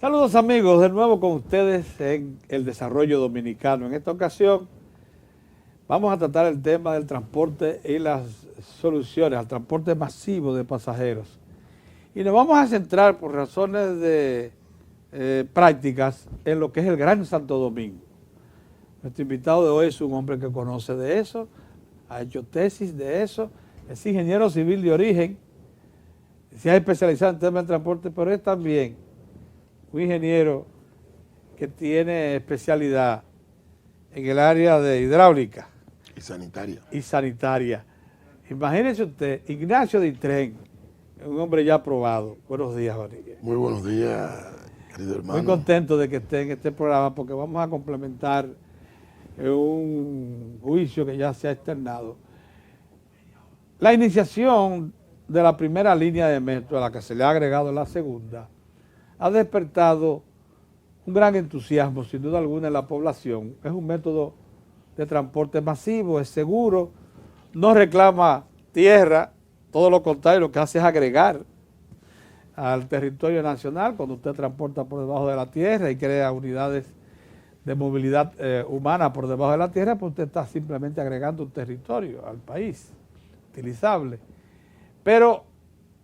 Saludos amigos, de nuevo con ustedes en El Desarrollo Dominicano. En esta ocasión vamos a tratar el tema del transporte y las soluciones al transporte masivo de pasajeros. Y nos vamos a centrar por razones de prácticas en lo que es el Gran Santo Domingo. Nuestro invitado de hoy es un hombre que conoce de eso, ha hecho tesis de eso, es ingeniero civil de origen, se ha especializado en temas de transporte, pero es también un ingeniero que tiene especialidad en el área de hidráulica. Y sanitaria. Imagínese usted, Ignacio Ditren, un hombre ya aprobado. Buenos días, Jorge. Muy buenos días, querido hermano. Muy contento de que esté en este programa porque vamos a complementar un juicio que ya se ha externado. La iniciación de la primera línea de metro, a la que se le ha agregado la segunda, ha despertado un gran entusiasmo, sin duda alguna, en la población. Es un método de transporte masivo, es seguro, no reclama tierra, todo lo contrario, lo que hace es agregar al territorio nacional cuando usted transporta por debajo de la tierra y crea unidades de movilidad humana por debajo de la tierra, pues usted está simplemente agregando un territorio al país, utilizable. Pero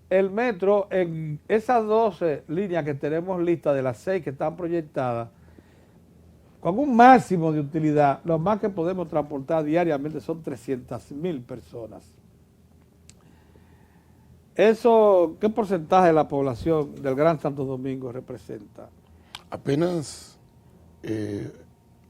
el metro, en esas 12 líneas que tenemos listas de las 6 que están proyectadas, con un máximo de utilidad, lo más que podemos transportar diariamente son 300.000 personas. Eso, ¿qué porcentaje de la población del Gran Santo Domingo representa? Apenas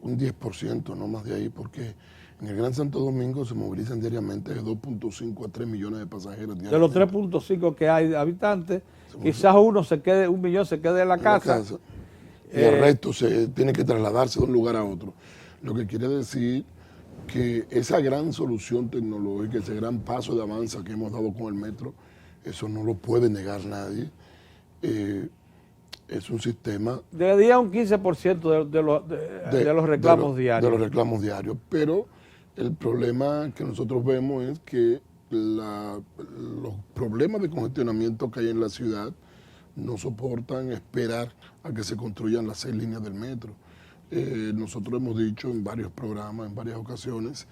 un 10%, no más de ahí, porque en el Gran Santo Domingo se movilizan diariamente de 2.5 a 3 millones de pasajeros diariamente. De los 3.5 que hay de habitantes, quizás un millón se quede en la casa. Y el resto se tiene que trasladarse de un lugar a otro. Lo que quiere decir que esa gran solución tecnológica, ese gran paso de avance que hemos dado con el metro, eso no lo puede negar nadie. Es un sistema... Debería un 15% de los reclamos diarios. De los reclamos diarios, pero el problema que nosotros vemos es que los problemas de congestionamiento que hay en la ciudad no soportan esperar a que se construyan las 6 líneas del metro. Nosotros hemos dicho en varios programas, en varias ocasiones,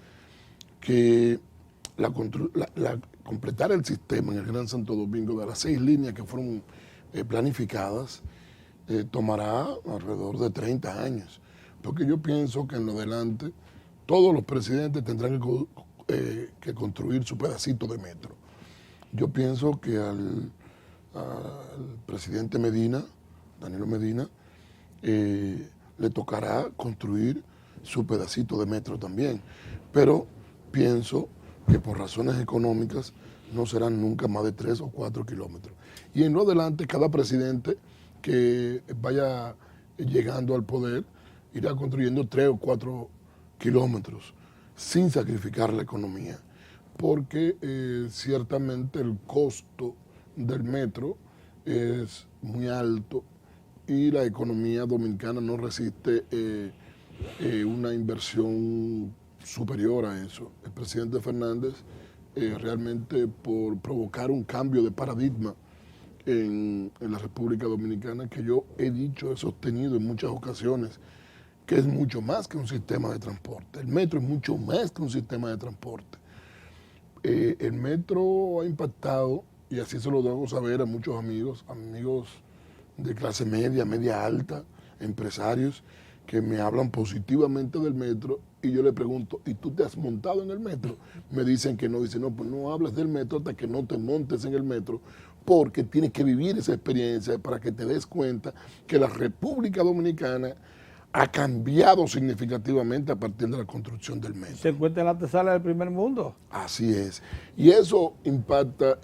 que completar el sistema en el Gran Santo Domingo de las 6 líneas que fueron planificadas tomará alrededor de 30 años. Porque yo pienso que en lo adelante todos los presidentes tendrán que construir su pedacito de metro. Yo pienso que al presidente Medina, Danilo Medina, le tocará construir su pedacito de metro también. Pero pienso que por razones económicas no serán nunca más de 3 o 4 kilómetros. Y en lo adelante, cada presidente que vaya llegando al poder irá construyendo 3 o 4 kilómetros sin sacrificar la economía, porque ciertamente el costo del metro es muy alto y la economía dominicana no resiste una inversión superior a eso. El presidente Fernández realmente por provocar un cambio de paradigma en la República Dominicana, que yo he dicho, he sostenido en muchas ocasiones, que es mucho más que un sistema de transporte. El metro es mucho más que un sistema de transporte. El metro ha impactado, y así se lo debo saber a muchos amigos de clase media, media alta, empresarios, que me hablan positivamente del metro, y yo le pregunto, ¿y tú te has montado en el metro? Me dicen que no, dicen, no, pues no hables del metro hasta que no te montes en el metro, porque tienes que vivir esa experiencia para que te des cuenta que la República Dominicana ha cambiado significativamente a partir de la construcción del metro. Se encuentra en la antesala del primer mundo. Así es. Y eso impacta,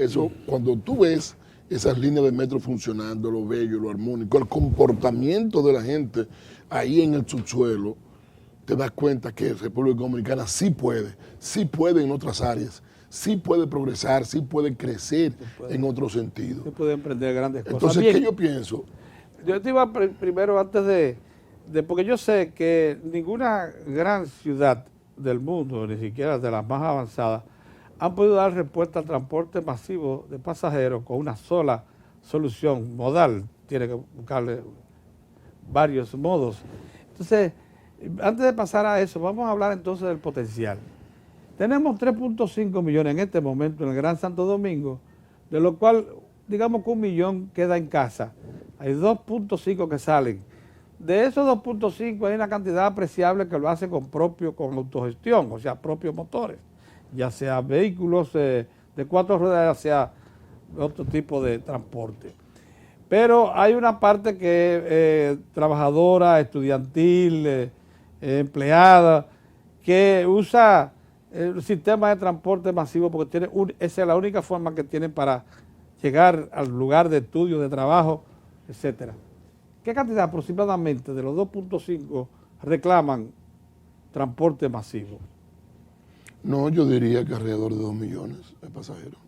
cuando tú ves esas líneas de metro funcionando, lo bello, lo armónico, el comportamiento de la gente ahí en el subsuelo, te das cuenta que República Dominicana sí puede en otras áreas, sí puede progresar, sí puede crecer en otro sentido. Sí puede emprender grandes cosas. Entonces, bien, ¿qué yo pienso? Yo te iba primero, antes de porque yo sé que ninguna gran ciudad del mundo, ni siquiera de las más avanzadas, han podido dar respuesta al transporte masivo de pasajeros con una sola solución modal. Tiene que buscarle varios modos. Entonces, antes de pasar a eso, vamos a hablar entonces del potencial. Tenemos 3.5 millones en este momento en el Gran Santo Domingo, de lo cual, digamos que 1 millón queda en casa. Hay 2.5 que salen. De esos 2.5 hay una cantidad apreciable que lo hace con autogestión, o sea, propios motores, ya sea vehículos de 4 ruedas, ya sea otro tipo de transporte. Pero hay una parte que trabajadora, estudiantil, empleada, que usa el sistema de transporte masivo porque esa es la única forma que tienen para llegar al lugar de estudio, de trabajo, etcétera. ¿Qué cantidad aproximadamente de los 2.5 reclaman transporte masivo? No, yo diría que alrededor de 2 millones de pasajeros.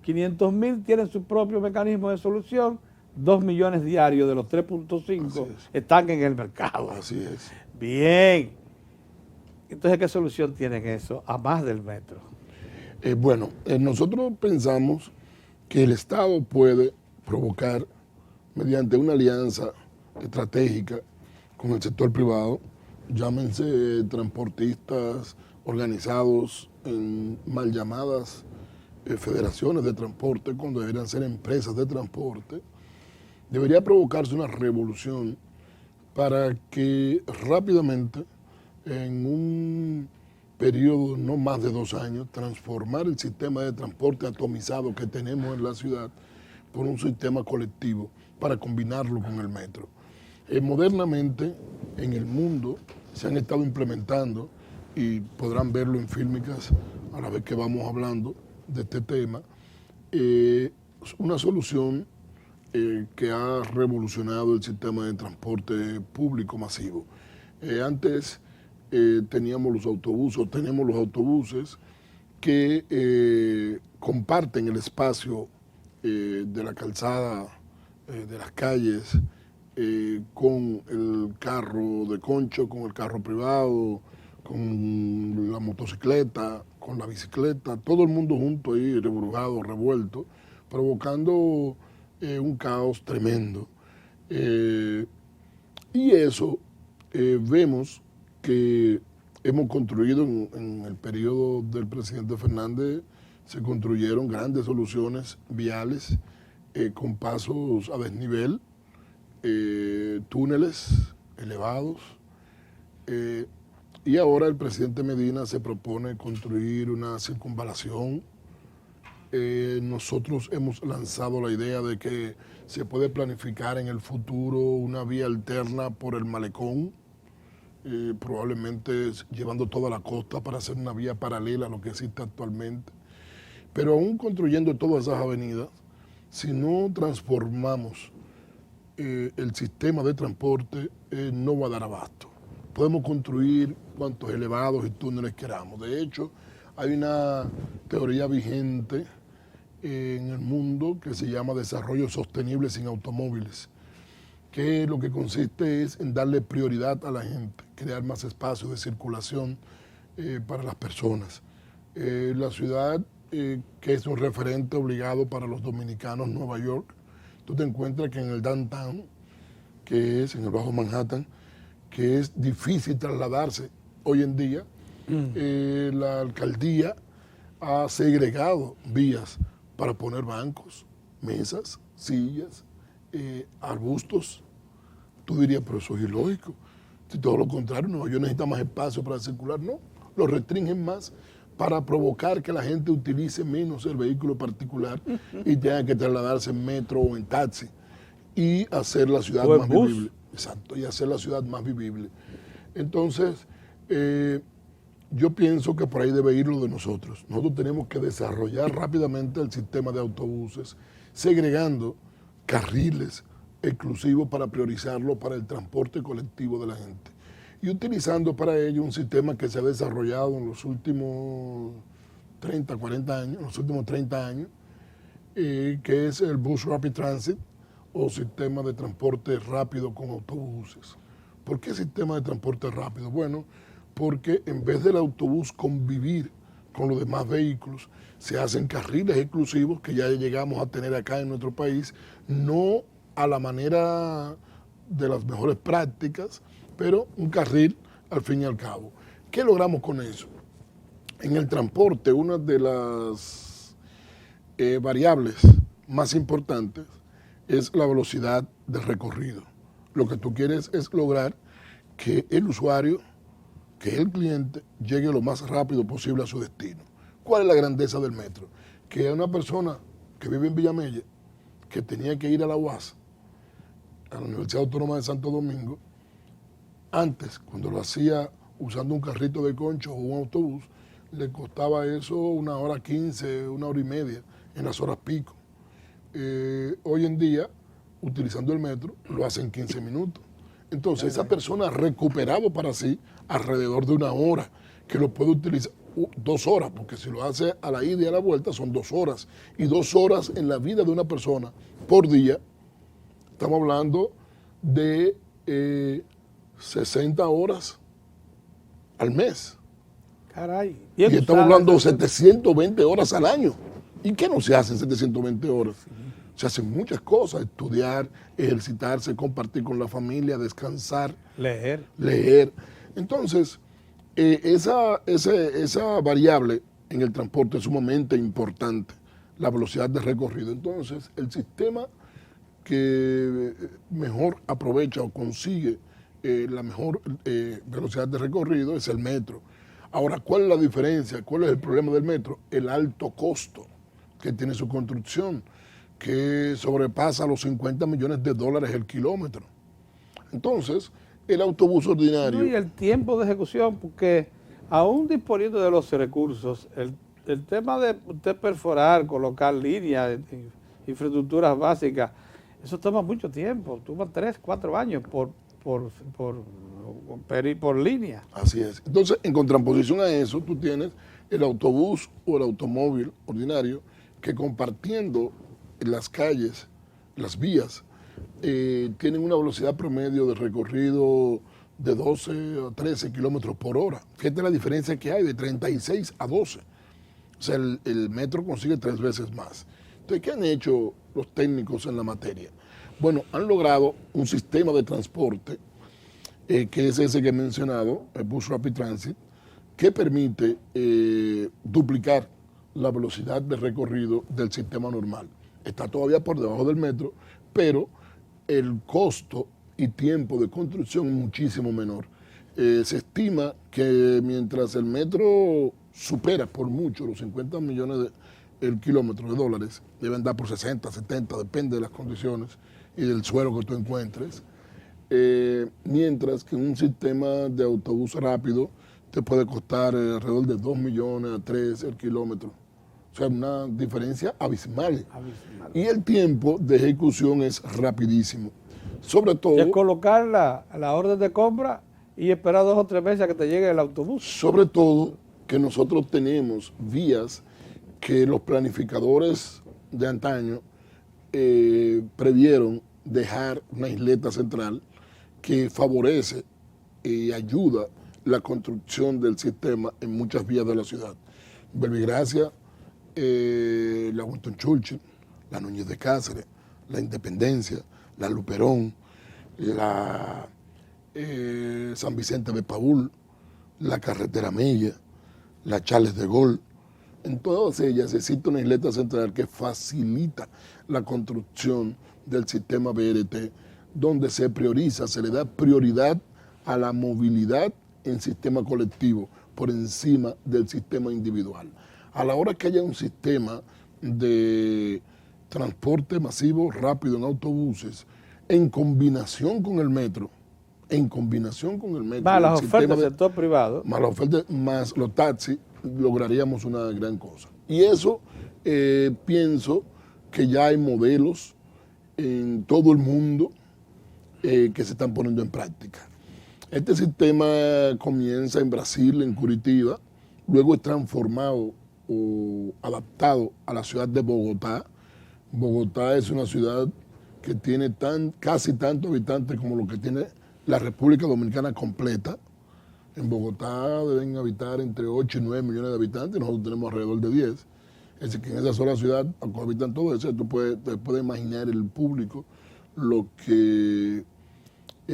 500.000 tienen su propio mecanismo de solución, 2 millones diarios de los 3.5 están en el mercado. Así es. Bien. Entonces, ¿qué solución tienen eso a más del metro? Bueno, nosotros pensamos que el Estado puede provocar, mediante una alianza estratégica con el sector privado, llámense transportistas organizados en mal llamadas federaciones de transporte, cuando deberían ser empresas de transporte, debería provocarse una revolución para que rápidamente, en un periodo no más de 2 años, transformar el sistema de transporte atomizado que tenemos en la ciudad por un sistema colectivo para combinarlo con el metro. Modernamente, en el mundo, se han estado implementando, y podrán verlo en fílmicas a la vez que vamos hablando de este tema, una solución que ha revolucionado el sistema de transporte público masivo. Antes teníamos los autobuses, o tenemos los autobuses que comparten el espacio de la calzada, de las calles, con el carro de concho, con el carro privado, con la motocicleta, con la bicicleta, todo el mundo junto ahí, reburujado, revuelto, provocando un caos tremendo. Y eso vemos que hemos construido en el periodo del presidente Fernández, se construyeron grandes soluciones viales con pasos a desnivel, túneles elevados, y ahora el presidente Medina se propone construir una circunvalación. Nosotros hemos lanzado la idea de que se puede planificar en el futuro una vía alterna por el malecón, probablemente llevando toda la costa para hacer una vía paralela a lo que existe actualmente. Pero aún construyendo todas esas avenidas, si no transformamos el sistema de transporte, no va a dar abasto. Podemos construir cuantos elevados y túneles queramos. De hecho, hay una teoría vigente en el mundo que se llama desarrollo sostenible sin automóviles, que lo que consiste es en darle prioridad a la gente, crear más espacios de circulación para las personas. La ciudad, que es un referente obligado para los dominicanos, Nueva York, tú te encuentras que en el downtown, que es en el Bajo Manhattan, que es difícil trasladarse hoy en día, la alcaldía ha segregado vías para poner bancos, mesas, sillas, arbustos. Tú dirías, pero eso es ilógico. Si todo lo contrario, Nueva York necesita más espacio para circular. No, lo restringen más para provocar que la gente utilice menos el vehículo particular y tenga que trasladarse en metro o en taxi y hacer la ciudad más vivible. Exacto, y hacer la ciudad más vivible. Entonces, yo pienso que por ahí debe ir lo de nosotros. Nosotros tenemos que desarrollar rápidamente el sistema de autobuses, segregando carriles exclusivos para priorizarlo para el transporte colectivo de la gente. Y utilizando para ello un sistema que se ha desarrollado en los últimos 30, 40 años, los últimos 30 años, que es el Bus Rapid Transit, o sistema de transporte rápido con autobuses. ¿Por qué sistema de transporte rápido? Bueno, porque en vez del autobús convivir con los demás vehículos, se hacen carriles exclusivos que ya llegamos a tener acá en nuestro país, no a la manera de las mejores prácticas, pero un carril al fin y al cabo. ¿Qué logramos con eso? En el transporte, una de las variables más importantes es la velocidad de recorrido. Lo que tú quieres es lograr que el usuario, que el cliente, llegue lo más rápido posible a su destino. ¿Cuál es la grandeza del metro? Que una persona que vive en Villamella, que tenía que ir a la UAS, a la Universidad Autónoma de Santo Domingo, antes, cuando lo hacía usando un carrito de concho o un autobús, le costaba eso 1 hora 15, 1 hora y media en las horas pico. Hoy en día, utilizando el metro, lo hace en 15 minutos. Entonces, esa persona ha recuperado para sí alrededor de 1 hora, que lo puede utilizar 2 horas, porque si lo hace a la ida y a la vuelta son 2 horas. Y 2 horas en la vida de una persona por día, estamos hablando de 60 horas al mes. Caray. Y estamos hablando de 720 horas al año. ¿Y qué no se hace en 720 horas? Se hacen muchas cosas: estudiar, ejercitarse, compartir con la familia, descansar, leer. Entonces, esa variable en el transporte es sumamente importante, la velocidad de recorrido. Entonces, el sistema que mejor aprovecha o consigue la mejor velocidad de recorrido es el metro. Ahora, ¿cuál es la diferencia? ¿Cuál es el problema del metro? El alto costo que tiene su construcción, que sobrepasa los $50 millones el kilómetro. Entonces, el autobús ordinario... No, y el tiempo de ejecución, porque aún disponiendo de los recursos, el tema de usted perforar, colocar líneas, infraestructuras básicas, eso toma mucho tiempo, toma 3, 4 años por línea. Así es. Entonces, en contraposición a eso, tú tienes el autobús o el automóvil ordinario que, compartiendo las calles, las vías, tienen una velocidad promedio de recorrido de 12 a 13 kilómetros por hora. Fíjate la diferencia que hay de 36 a 12. O sea, el metro consigue 3 veces más. Entonces, ¿qué han hecho los técnicos en la materia? Bueno, han logrado un sistema de transporte, que es ese que he mencionado, el Bus Rapid Transit, que permite duplicar la velocidad de recorrido del sistema normal. Está todavía por debajo del metro, pero el costo y tiempo de construcción es muchísimo menor. Se estima que mientras el metro supera por mucho los 50 millones el kilómetro de dólares, deben dar por 60, 70, depende de las condiciones y del suelo que tú encuentres, mientras que un sistema de autobús rápido te puede costar alrededor de 2 millones a 3 el kilómetro. O sea, una diferencia abismal. Y el tiempo de ejecución es rapidísimo. Sobre todo... Y es colocar la orden de compra y esperar 2 o 3 meses a que te llegue el autobús. Sobre todo que nosotros tenemos vías que los planificadores de antaño previeron dejar una isleta central que favorece y ayuda la construcción del sistema en muchas vías de la ciudad. Belvigracia, la Winston Churchill, la Núñez de Cáceres, la Independencia, la Luperón, la San Vicente de Paúl, la Carretera Mella, la Charles de Gaulle. En todas ellas existe una isleta central que facilita la construcción del sistema BRT, donde se prioriza, se le da prioridad a la movilidad en sistema colectivo por encima del sistema individual. A la hora que haya un sistema de transporte masivo rápido en autobuses, en combinación con el metro, más las ofertas del sector privado, más las ofertas, más los taxis, lograríamos una gran cosa. Y eso pienso que ya hay modelos en todo el mundo que se están poniendo en práctica. Este sistema comienza en Brasil, en Curitiba, luego es transformado o adaptado a la ciudad de Bogotá. Bogotá es una ciudad que tiene casi tantos habitantes como lo que tiene la República Dominicana completa. En Bogotá deben habitar entre 8 y 9 millones de habitantes, nosotros tenemos alrededor de 10. Es decir, que en esa sola ciudad habitan todo eso, te puedes imaginar el público lo que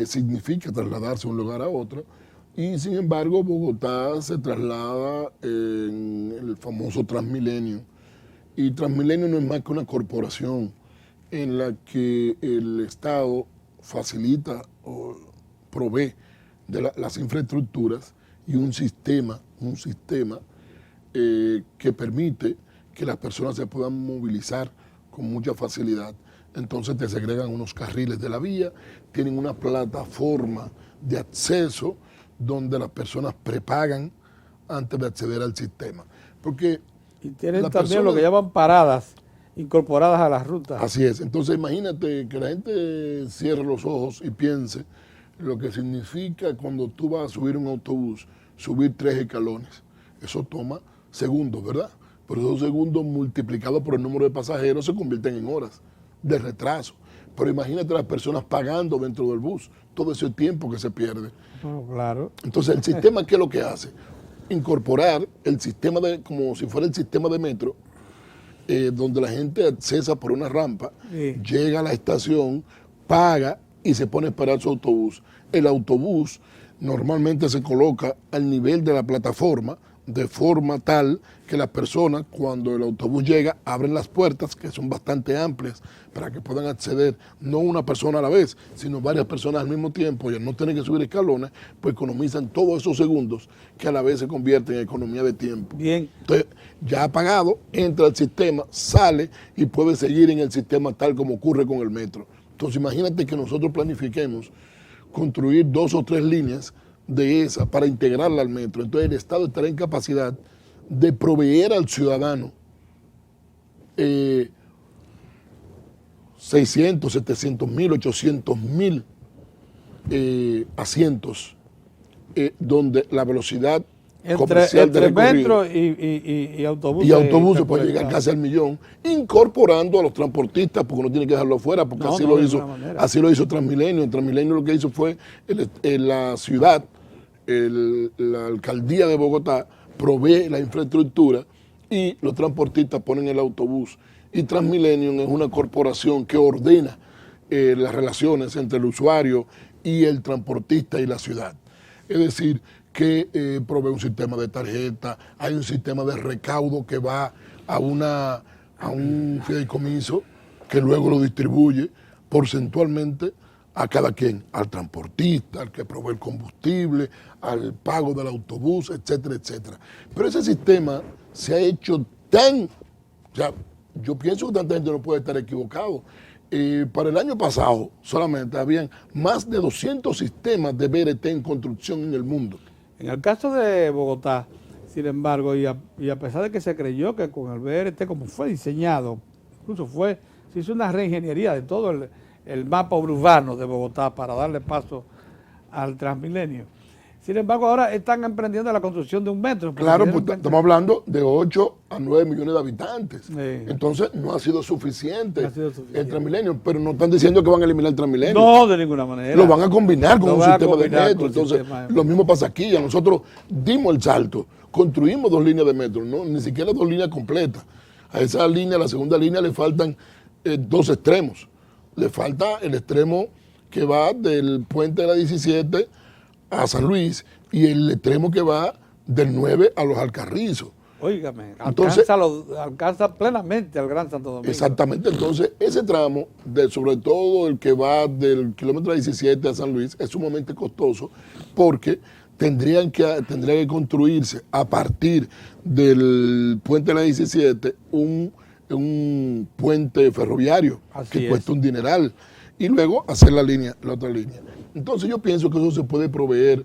significa trasladarse de un lugar a otro. Y sin embargo, Bogotá se traslada en el famoso Transmilenio. Y Transmilenio no es más que una corporación en la que el Estado facilita o provee de las infraestructuras y un sistema que permite que las personas se puedan movilizar con mucha facilidad. Entonces te segregan unos carriles de la vía, tienen una plataforma de acceso donde las personas prepagan antes de acceder al sistema. Porque y tienen también lo que llaman paradas incorporadas a las rutas. Así es. Entonces imagínate que la gente cierre los ojos y piense lo que significa cuando tú vas a subir un autobús, subir 3 escalones. Eso toma segundos, ¿verdad? Pero esos segundos multiplicados por el número de pasajeros se convierten en horas de retraso. Pero imagínate las personas pagando dentro del bus, todo ese tiempo que se pierde. Oh, claro. Entonces, el sistema, ¿qué es lo que hace? Incorporar el sistema como si fuera el sistema de metro, donde la gente accesa por una rampa, sí, llega a la estación, paga y se pone a esperar su autobús. El autobús normalmente se coloca al nivel de la plataforma, de forma tal que las personas, cuando el autobús llega, abren las puertas, que son bastante amplias, para que puedan acceder no una persona a la vez, sino varias personas al mismo tiempo, y al no tener que subir escalones, pues economizan todos esos segundos que a la vez se convierten en economía de tiempo. Bien. Entonces, ya ha pagado, entra al sistema, sale y puede seguir en el sistema tal como ocurre con el metro. Entonces, imagínate que nosotros planifiquemos construir 2 o 3 líneas de esa para integrarla al metro. Entonces el Estado estará en capacidad de proveer al ciudadano 600, 700 mil, 800 mil asientos donde la velocidad comercial de recorrido metro y autobuses. Y autobuses puede llegar casi al 1.000.000, incorporando a los transportistas, porque no tiene que dejarlo afuera, porque así lo hizo Transmilenio. En Transmilenio lo que hizo fue la ciudad, la alcaldía de Bogotá provee la infraestructura y los transportistas ponen el autobús. Y Transmilenio es una corporación que ordena las relaciones entre el usuario y el transportista y la ciudad. Es decir, que provee un sistema de tarjeta, hay un sistema de recaudo que va a un fideicomiso que luego lo distribuye porcentualmente a cada quien, al transportista, al que provee el combustible, al pago del autobús, etcétera, etcétera. Pero ese sistema se ha hecho tan, o sea, yo pienso que tanta gente no puede estar equivocado. Para el año pasado solamente habían más de 200 sistemas de BRT en construcción en el mundo. En el caso de Bogotá, sin embargo, y a pesar de que se creyó que con el BRT, como fue diseñado, incluso se hizo una reingeniería de todo el mapa urbano de Bogotá para darle paso al Transmilenio. Sin embargo, ahora están emprendiendo la construcción de un metro. Claro, pues estamos hablando de 8 a 9 millones de habitantes. Sí. Entonces, no ha sido suficiente el Transmilenio, pero no están diciendo que van a eliminar el Transmilenio. No, de ninguna manera. Lo van a combinar con un sistema de metro. Entonces, lo mismo pasa aquí. Nosotros dimos el salto, construimos 2 líneas de metro, no, ni siquiera 2 líneas completas. A esa línea, a la segunda línea, le faltan 2 extremos. Le falta el extremo que va del puente de la 17 a San Luis y el extremo que va del 9 a los Alcarrizos. Óigame, entonces, alcanza plenamente al Gran Santo Domingo. Exactamente, entonces ese tramo, sobre todo el que va del kilómetro 17 a San Luis, es sumamente costoso porque tendría que construirse a partir del puente de la 17 un puente ferroviario que cuesta un dineral y luego hacer la otra línea. Entonces yo pienso que eso se puede proveer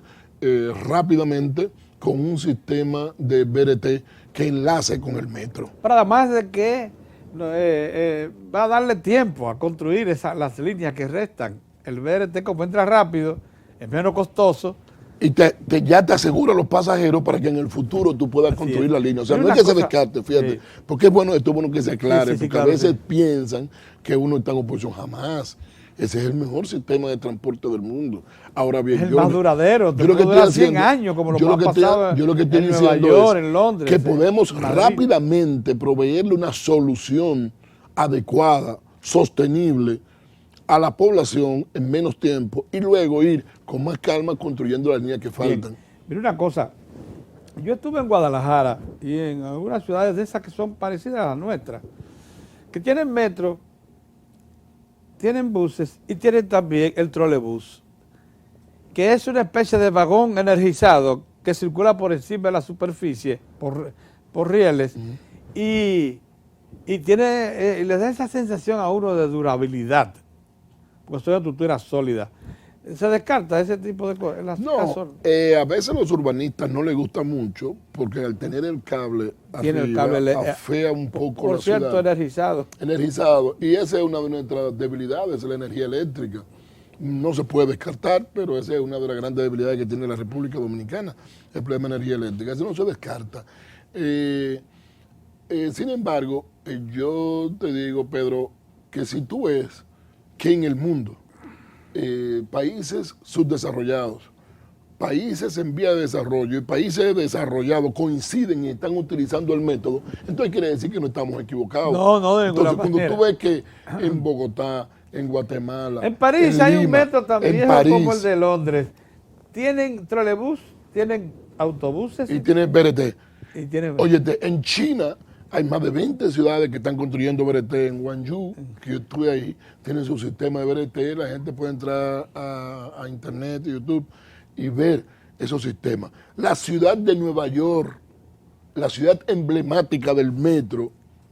rápidamente con un sistema de BRT que enlace con el metro. Pero además de que va a darle tiempo a construir las líneas que restan. El BRT, como entra rápido, es menos costoso. Y ya te asegura a los pasajeros para que en el futuro tú puedas construir la línea. O sea, no es que se descarte, fíjate. Sí. Porque es bueno que se aclare, porque claro, a veces piensan que uno está en oposición. Jamás. Ese es el mejor sistema de transporte del mundo. Ahora bien, es el más duradero. Yo lo que dura 100 años, como lo que ha pasado en Nueva York, en Londres. Que podemos rápidamente proveerle una solución adecuada, sostenible a la población en menos tiempo y luego ir con más calma construyendo las líneas que faltan. Bien. Mira una cosa, yo estuve en Guadalajara y en algunas ciudades de esas que son parecidas a las nuestras, que tienen metro, tienen buses y tienen también el trolebús, que es una especie de vagón energizado que circula por encima de la superficie, por rieles, y tiene, le da esa sensación a uno de durabilidad, porque es una estructura sólida. Se descarta ese tipo de cosas. No, a veces los urbanistas no les gusta mucho porque al tener el cable tiene arriba, el cable afea un poco por la cierto, ciudad. Energizado. Y esa es una de nuestras debilidades, la energía eléctrica. No se puede descartar, pero esa es una de las grandes debilidades que tiene la República Dominicana, el problema de energía eléctrica. Eso no se descarta. Sin embargo, yo te digo, Pedro, que si tú ves que en el mundo países subdesarrollados, países en vía de desarrollo y países desarrollados coinciden y están utilizando el método, entonces quiere decir que no estamos equivocados. No, de ninguna Entonces, cuando manera. tú ves que en Bogotá, en Guatemala, en París en hay un Lima, metro tan en viejo París, como el de Londres. Tienen trolebús, tienen autobuses y tiene BRT. y tienen... Oye, en China hay más de 20 ciudades que están construyendo BRT. En Guangzhou, que yo estuve ahí, tienen su sistema de BRT. La gente puede entrar a internet, YouTube y ver esos sistemas. La ciudad de Nueva York, la ciudad emblemática del metro,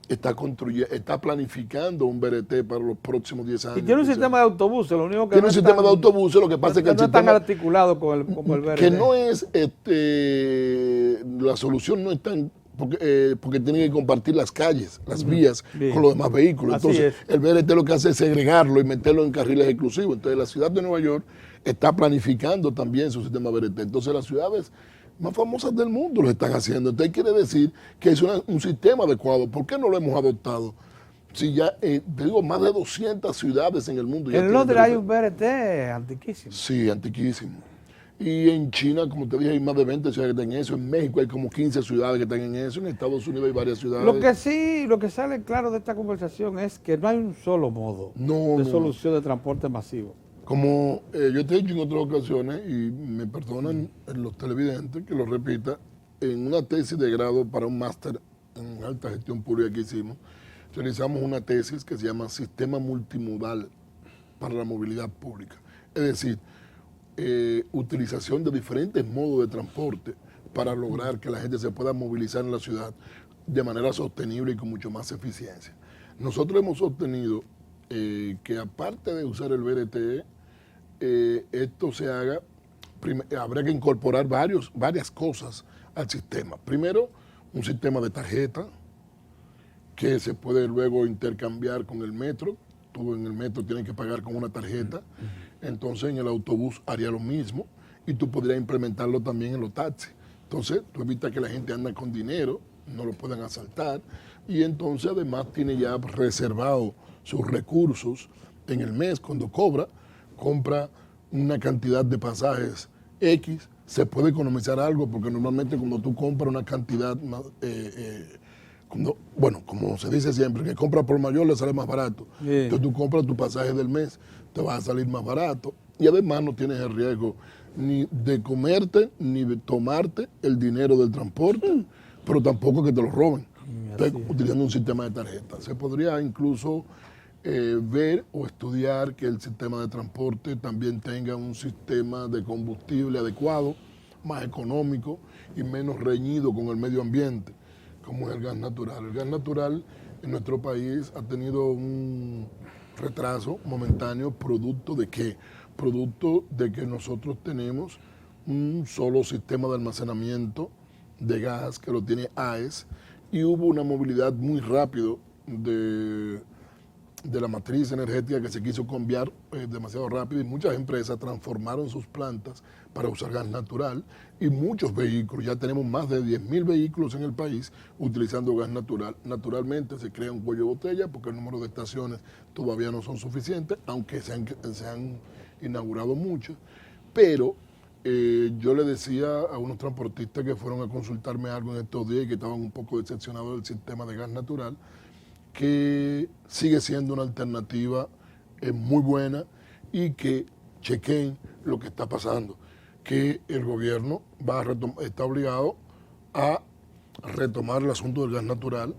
está planificando un BRT para los próximos 10 años. Y tiene un sistema de autobuses, lo único que tiene no un sistema de autobuses, lo que pasa es que el no es tan sistema articulado como el verde. que no es la solución no es tan porque tienen que compartir las calles, las vías Bien. con los demás vehículos. Así Entonces, es. el BRT lo que hace es segregarlo y meterlo en carriles exclusivos. Entonces, la ciudad de Nueva York está planificando también su sistema BRT. Entonces, las ciudades más famosas del mundo lo están haciendo. Entonces, quiere decir que es un sistema adecuado. ¿Por qué no lo hemos adoptado? Si ya, te digo, más de 200 ciudades en el mundo. Ya En tienen Londres hay BRT. un BRT antiquísimo. Sí, antiquísimo. Y en China, como te dije, hay más de 20 ciudades que están en eso. En México hay como 15 ciudades que están en eso. En Estados Unidos hay varias ciudades. Lo que sale claro de esta conversación es que no hay un solo modo de solución de transporte masivo. Como yo te he dicho en otras ocasiones, y me perdonan los televidentes que lo repita, en una tesis de grado para un máster en alta gestión pública que hicimos, realizamos una tesis que se llama Sistema Multimodal para la Movilidad Pública. Es decir, utilización de diferentes modos de transporte para lograr que la gente se pueda movilizar en la ciudad de manera sostenible y con mucho más eficiencia. Nosotros hemos obtenido que aparte de usar el BRT, esto se haga, habría que incorporar varias cosas al sistema. Primero, un sistema de tarjeta que se puede luego intercambiar con el metro. Tú en el metro tienes que pagar con una tarjeta. Entonces en el autobús haría lo mismo y tú podrías implementarlo también en los taxis. Entonces tú evitas que la gente ande con dinero, no lo puedan asaltar y entonces además tiene ya reservado sus recursos en el mes cuando compra una cantidad de pasajes X, se puede economizar algo porque normalmente cuando tú compras una cantidad más, como se dice siempre, que compra por mayor le sale más barato. Bien. Entonces tú compras tu pasaje del mes, te va a salir más barato y además no tienes el riesgo ni de comerte ni de tomarte el dinero del transporte, pero tampoco que te lo roben. Entonces, utilizando un sistema de tarjeta. Se podría incluso ver o estudiar que el sistema de transporte también tenga un sistema de combustible adecuado, más económico y menos reñido con el medio ambiente, como es el gas natural. El gas natural en nuestro país ha tenido un retraso momentáneo, ¿producto de qué? Producto de que nosotros tenemos un solo sistema de almacenamiento de gas que lo tiene AES y hubo una movilidad muy rápido de la matriz energética que se quiso cambiar demasiado rápido y muchas empresas transformaron sus plantas para usar gas natural y muchos vehículos, ya tenemos más de 10.000 vehículos en el país utilizando gas natural. Naturalmente se crea un cuello de botella porque el número de estaciones todavía no son suficientes, aunque se han inaugurado muchas, pero yo le decía a unos transportistas que fueron a consultarme algo en estos días y que estaban un poco decepcionados del sistema de gas natural, que sigue siendo una alternativa es muy buena y que chequen lo que está pasando, que el gobierno está obligado a retomar el asunto del gas natural,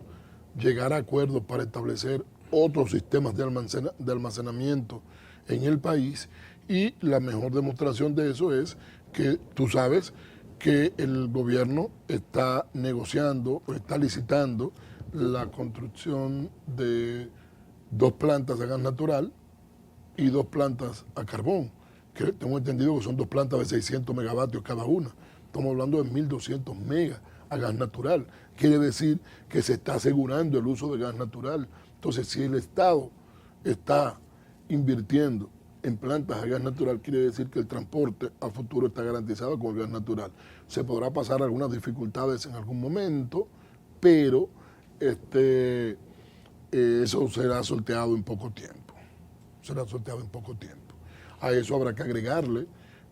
llegar a acuerdos para establecer otros sistemas de almacenamiento en el país, y la mejor demostración de eso es que tú sabes que el gobierno está negociando o está licitando la construcción de 2 plantas de gas natural y 2 plantas a carbón, que tengo entendido que son 2 plantas de 600 megavatios cada una. Estamos hablando de 1.200 megas a gas natural. Quiere decir que se está asegurando el uso de gas natural. Entonces, si el Estado está invirtiendo en plantas a gas natural, quiere decir que el transporte a futuro está garantizado con el gas natural. Se podrá pasar algunas dificultades en algún momento, pero eso será sorteado en poco tiempo. A eso habrá que agregarle,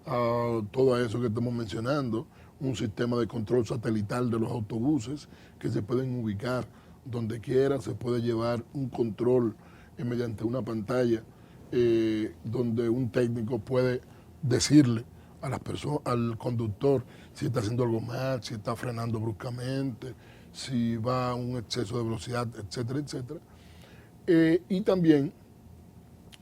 a todo eso que estamos mencionando, un sistema de control satelital de los autobuses que se pueden ubicar donde quiera. Se puede llevar un control mediante una pantalla donde un técnico puede decirle a las personas, al conductor, si está haciendo algo mal, si está frenando bruscamente, si va a un exceso de velocidad, etcétera, etcétera. Y también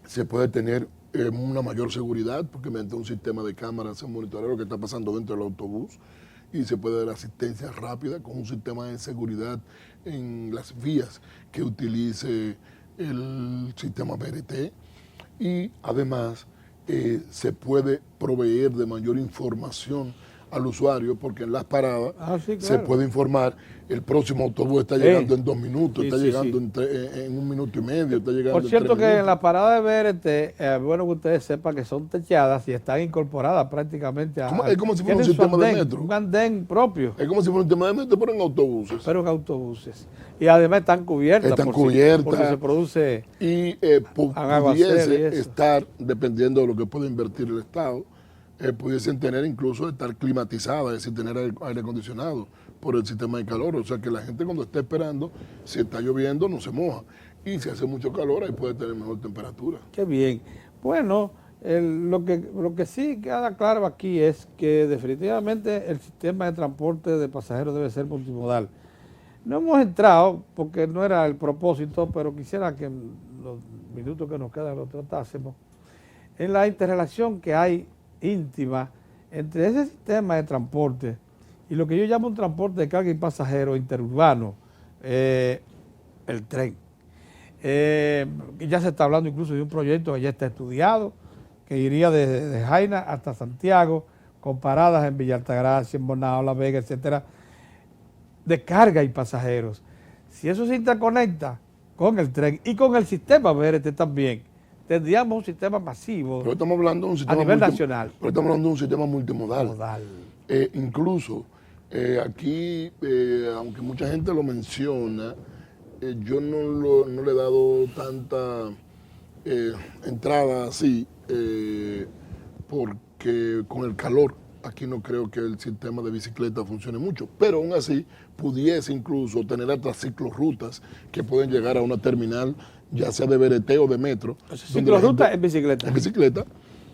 se puede tener una mayor seguridad, porque mediante un sistema de cámaras se monitorea lo que está pasando dentro del autobús, y se puede dar asistencia rápida con un sistema de seguridad en las vías que utilice el sistema BRT. Y además se puede proveer de mayor información al usuario, porque en las paradas sí, claro, se puede informar: el próximo autobús está llegando en 2 minutos, está llegando en 1 minuto y medio, está llegando Por cierto, en 3 que minutos. en la parada de BRT, bueno que ustedes sepan que son techadas y están incorporadas prácticamente a... Es como si fuera un tienen su sistema de andén, metro. un andén propio, Es como si fuera un tema de metro, pero en autobuses. pero en autobuses. Y además están cubiertas. Están porque cubiertas. se produce... Y aguacero pudiese y eso. estar, dependiendo de lo que pueda invertir el Estado, pudiesen tener incluso estar climatizadas, es decir, tener aire acondicionado por el sistema de calor. O sea que la gente, cuando esté esperando, si está lloviendo, no se moja. Y si hace mucho calor, ahí puede tener mejor temperatura. Qué bien. Bueno, lo que sí queda claro aquí es que definitivamente el sistema de transporte de pasajeros debe ser multimodal. No hemos entrado, porque no era el propósito, pero quisiera que en los minutos que nos quedan lo tratásemos, en la interrelación que hay íntima entre ese sistema de transporte y lo que yo llamo un transporte de carga y pasajeros interurbano, el tren. Ya se está hablando incluso de un proyecto que ya está estudiado, que iría de Jaina hasta Santiago, con paradas en Villa Altagracia, en Bonao, La Vega, etcétera, de carga y pasajeros. Si eso se interconecta con el tren y con el sistema BRT también, tendríamos un sistema masivo. Pero estamos hablando de un sistema a nivel nacional. Pero estamos hablando de un sistema multimodal. Incluso aquí, aunque mucha gente lo menciona, yo no le he dado tanta entrada así, porque con el calor aquí no creo que el sistema de bicicleta funcione mucho, pero aún así pudiese incluso tener hasta ciclorrutas que pueden llegar a una terminal, ya sea de BRT o de metro. Ciclorrutas en bicicleta. En bicicleta,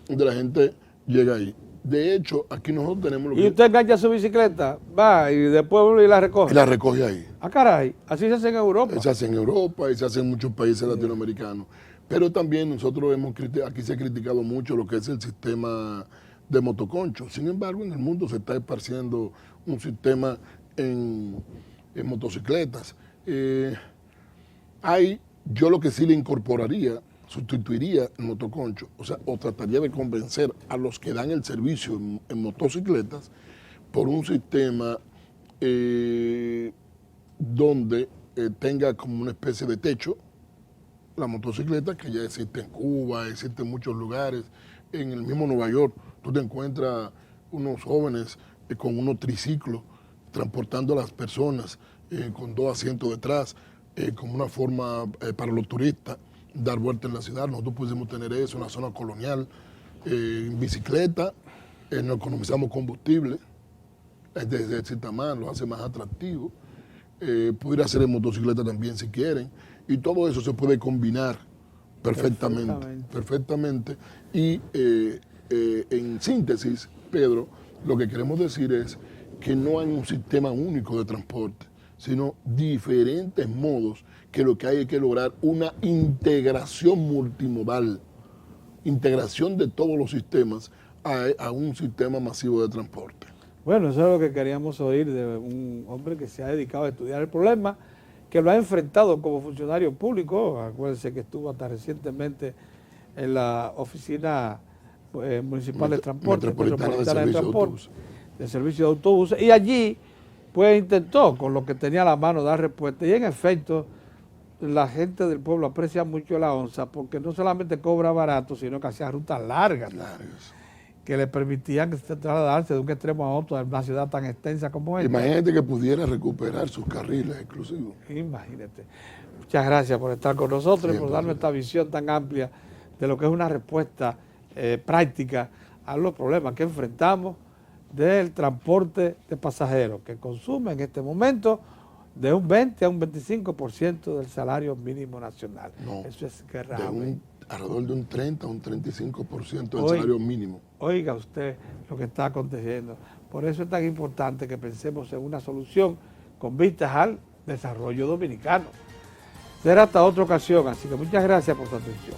donde la gente llega ahí. De hecho, aquí nosotros tenemos... Y usted engancha su bicicleta, va y después uno y la recoge. Y la recoge ahí. Ah, caray, así se hace en Europa. Se hace en Europa y se hace en muchos países latinoamericanos. Pero también nosotros aquí se ha criticado mucho lo que es el sistema de motoconcho. Sin embargo, en el mundo se está esparciendo un sistema en motocicletas. Yo lo que sí le incorporaría, sustituiría el motoconcho, o trataría de convencer a los que dan el servicio en motocicletas por un sistema donde tenga como una especie de techo la motocicleta, que ya existe en Cuba, existe en muchos lugares. En el mismo Nueva York tú te encuentras unos jóvenes con unos triciclos transportando a las personas con 2 asientos detrás, como una forma para los turistas dar vuelta en la ciudad. Nosotros pudiésemos tener eso en la zona colonial, en bicicleta, no economizamos combustible, desde Citamán lo hace más atractivo. Pudiera hacer en motocicleta también si quieren, y todo eso se puede combinar Perfectamente, perfectamente. Y en síntesis, Pedro, lo que queremos decir es que no hay un sistema único de transporte, sino diferentes modos que lo que hay que lograr una integración multimodal, integración de todos los sistemas a un sistema masivo de transporte. Bueno, eso es lo que queríamos oír de un hombre que se ha dedicado a estudiar el problema, que lo ha enfrentado como funcionario público. Acuérdense que estuvo hasta recientemente en la oficina municipal de transporte, metropolitana de transporte, de servicio de autobuses, y allí pues intentó con lo que tenía a la mano dar respuesta, y en efecto la gente del pueblo aprecia mucho la onza porque no solamente cobra barato, sino que hacía rutas largas que le permitían trasladarse de un extremo a otro de una ciudad tan extensa como esta. Imagínate que pudiera recuperar sus carriles exclusivos. Imagínate. Muchas gracias por estar con nosotros y por darnos esta visión tan amplia de lo que es una respuesta práctica a los problemas que enfrentamos del transporte de pasajeros, que consume en este momento de un 20 a un 25% del salario mínimo nacional. No, eso es grave. Alrededor de un 30 a un 35% del salario mínimo. Oiga usted lo que está aconteciendo. Por eso es tan importante que pensemos en una solución con vistas al desarrollo dominicano. Será hasta otra ocasión, así que muchas gracias por su atención.